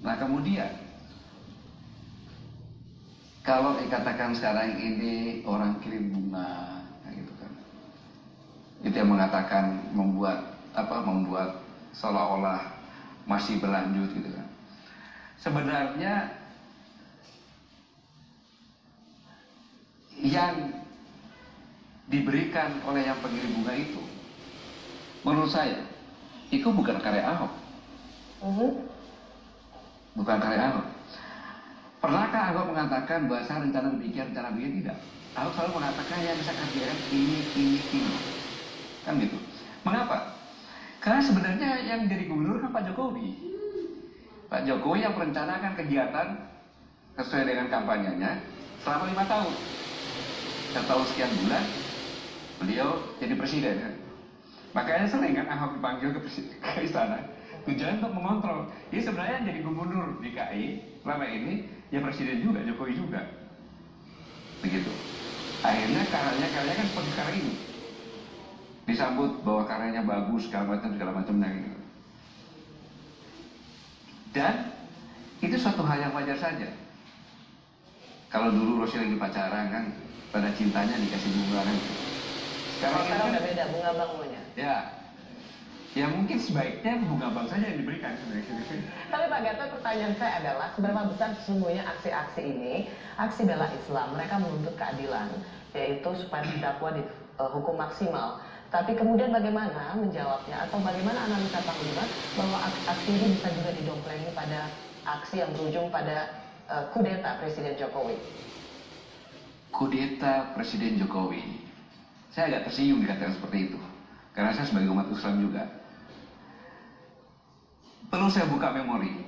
Nah kemudian, kalau dikatakan sekarang ini orang kirim bunga, gitu kan, itu yang mengatakan membuat seolah-olah masih berlanjut gitu kan. Sebenarnya yang diberikan oleh yang pengirim bunga itu, menurut saya, itu bukan karya Ahok. Bukan karya Ahok. Pernahkah Ahok mengatakan bahwa saya rencana demikian, rencana begini? Tidak. Ahok selalu mengatakan yang bisa kerjakan ini. Kan gitu. Mengapa? Karena sebenarnya yang jadi gubernur kan Pak Jokowi. Pak Jokowi yang merencanakan kegiatan sesuai dengan kampanyenya selama 5 tahun. Setahun sekian bulan, beliau jadi presiden kan. Makanya sering kan Ahok dipanggil ke istana. Tujuan untuk mengontrol. Jadi sebenarnya yang jadi gubernur DKI selama ini ya presiden juga, Jokowi juga. Begitu. Akhirnya karyanya kan seperti sekarang ini. Disambut bahwa karyanya bagus, segala macamnya gitu. Dan itu suatu hal yang wajar saja. Kalau dulu Rosi lagi pacaran kan, pada cintanya dikasih bunga kan. Sekarang kan udah beda, bunga bangunnya. Ya mungkin sebaiknya bunga bank saja yang diberikan. Tapi Pak Gatot, pertanyaan saya adalah seberapa besar sesungguhnya aksi-aksi ini, aksi bela Islam, mereka menuntut keadilan, yaitu supaya terdakwa dihukum maksimal. Tapi kemudian bagaimana menjawabnya atau bagaimana analisa Panglima bahwa aksi ini bisa juga didomplengi pada aksi yang berujung pada kudeta Presiden Jokowi? Kudeta Presiden Jokowi, saya agak tersinggung dikatakan seperti itu, karena saya sebagai umat Islam juga. Perlu saya buka memori.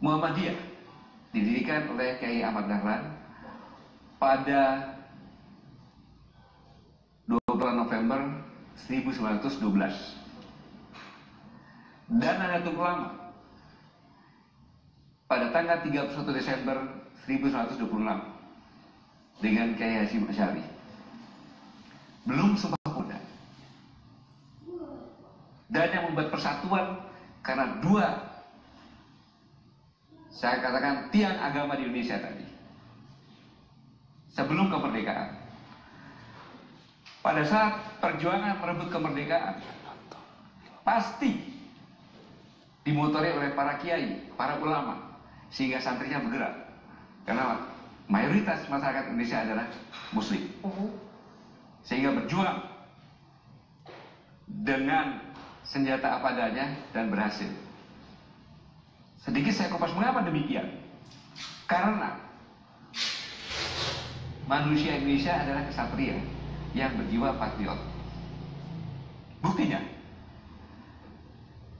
Muhammadiyah didirikan oleh Kiai Ahmad Dahlan pada 20 November 1912. Dan Nahdlatul Ulama pada tanggal 31 Desember 1926 dengan Kiai Hasyim Asy'ari. Belum Sumpah Pemuda. Dan yang membuat persatuan karena dua, saya katakan, tiang agama di Indonesia tadi. Sebelum kemerdekaan. Pada saat perjuangan merebut kemerdekaan, pasti dimotori oleh para kiai, para ulama, sehingga santrinya bergerak. Karena mayoritas masyarakat Indonesia adalah Muslim. Sehingga berjuang dengan senjata apa adanya dan berhasil. Sedikit saya kupas mengapa demikian. Karena manusia Indonesia adalah kesatria yang berjiwa patriot. Buktinya,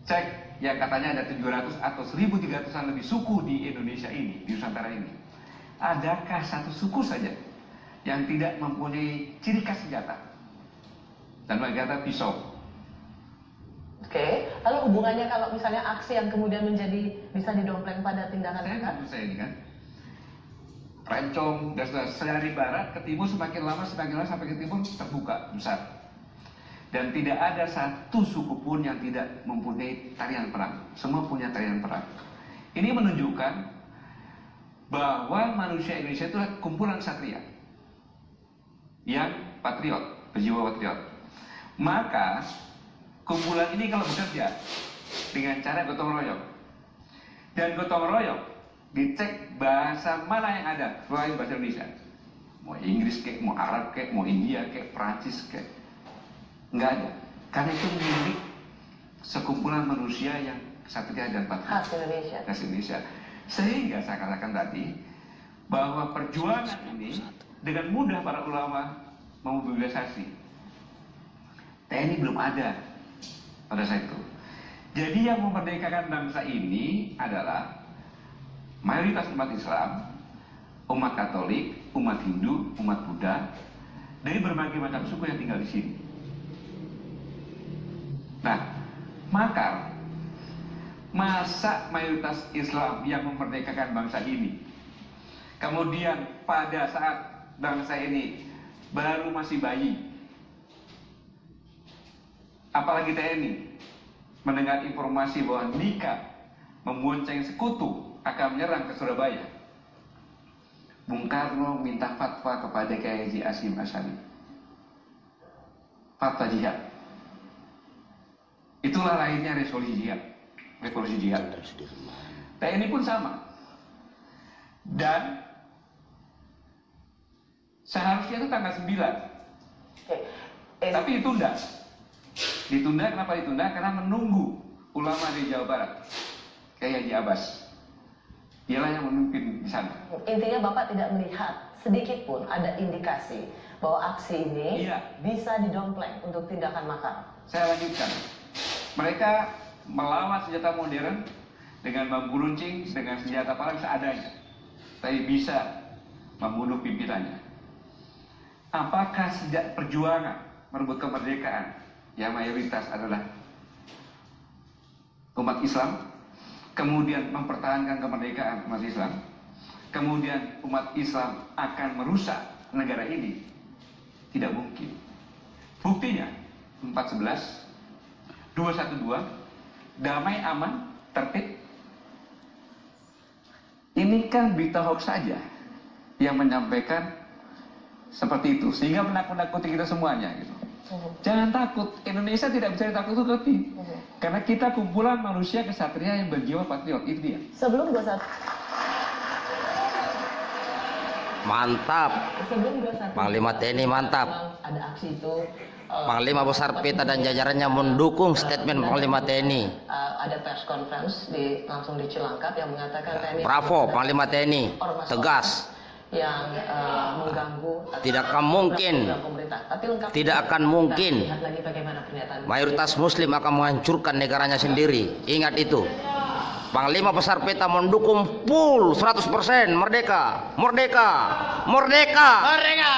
cek yang katanya ada 700 atau 1.300-an lebih suku di Indonesia ini, di Nusantara ini. Adakah satu suku saja yang tidak mempunyai ciri khas senjata? Dan senjata pisau. Oke, lalu hubungannya kalau misalnya aksi yang kemudian menjadi bisa didompleng pada tindakan mereka? Saya ini kan, Rencong dan dari barat ke timur semakin lama sampai ke timur terbuka besar. Dan tidak ada satu suku pun yang tidak mempunyai tarian perang. Semua punya tarian perang. Ini menunjukkan bahwa manusia Indonesia itu adalah kumpulan satria yang patriot, berjiwa patriot. Maka kumpulan ini kalau bekerja dengan cara gotong royong, dan gotong royong dicek bahasa mana yang ada selain bahasa Indonesia, mau Inggris kek, mau Arab kek, mau India kek, Prancis kek, nggak ada. Karena itu milik sekumpulan manusia yang satria dan patriot khas Indonesia. Sehingga saya katakan tadi bahwa perjuangan ini dengan mudah para ulama memobilisasi. TNI belum ada pada saat itu. Jadi yang memerdekakan bangsa ini adalah mayoritas umat Islam, umat Katolik, umat Hindu, umat Buddha, dari berbagai macam suku yang tinggal di sini. Nah, maka masa mayoritas Islam yang memerdekakan bangsa ini, kemudian pada saat bangsa ini baru masih bayi, apalagi TNI mendengar informasi bahwa nikah membonceng sekutu akan menyerang ke Surabaya, Bung Karno minta fatwa kepada Kiai Haji Hashim Asy'ari. Fatwa jihad. Itulah lahirnya revolusi jihad. Revolusi jihad. TNI pun sama. Dan seharusnya itu tanggal 9. Tapi ditunda. Ditunda, kenapa ditunda? Karena menunggu ulama di Jawa Barat, Kiai Haji Abbas. Dialah yang memimpin di sana. Intinya Bapak tidak melihat sedikit pun ada indikasi bahwa aksi ini bisa didompleng untuk tindakan makar. Saya lanjutkan. Mereka melawan senjata modern dengan bambu runcing, dengan senjata perang seadanya, tapi bisa membunuh pimpinannya. Apakah sejak perjuangan merebut kemerdekaan yang mayoritas adalah umat Islam, kemudian mempertahankan kemerdekaan umat Islam, kemudian umat Islam akan merusak negara ini? Tidak mungkin. Buktinya 411, 212, damai, aman, tertib. Ini kan berita hoax saja yang menyampaikan seperti itu, sehingga menakut-nakuti kita semuanya gitu. Jangan takut, Indonesia tidak bisa ditakut-takuti. Karena kita kumpulan manusia kesatria yang berjiwa patriot, itu dia. Sebelum 21. Mantap. Sebelum 21. Panglima TNI mantap. Ada aksi itu. Panglima Besar Pita dan jajarannya mendukung statement Panglima TNI. Ada press conference langsung di Cilangkap yang mengatakan TNI. Bravo, Panglima TNI. Tegas. Yang mengganggu. Tidak akan mungkin. Tidak akan mungkin. Lihat lagi bagaimana pernyataan. Mayoritas Muslim akan menghancurkan negaranya sendiri. Ingat itu. Panglima Besar Pita mendukung full 100% merdeka. Merdeka. Merdeka. Merdeka.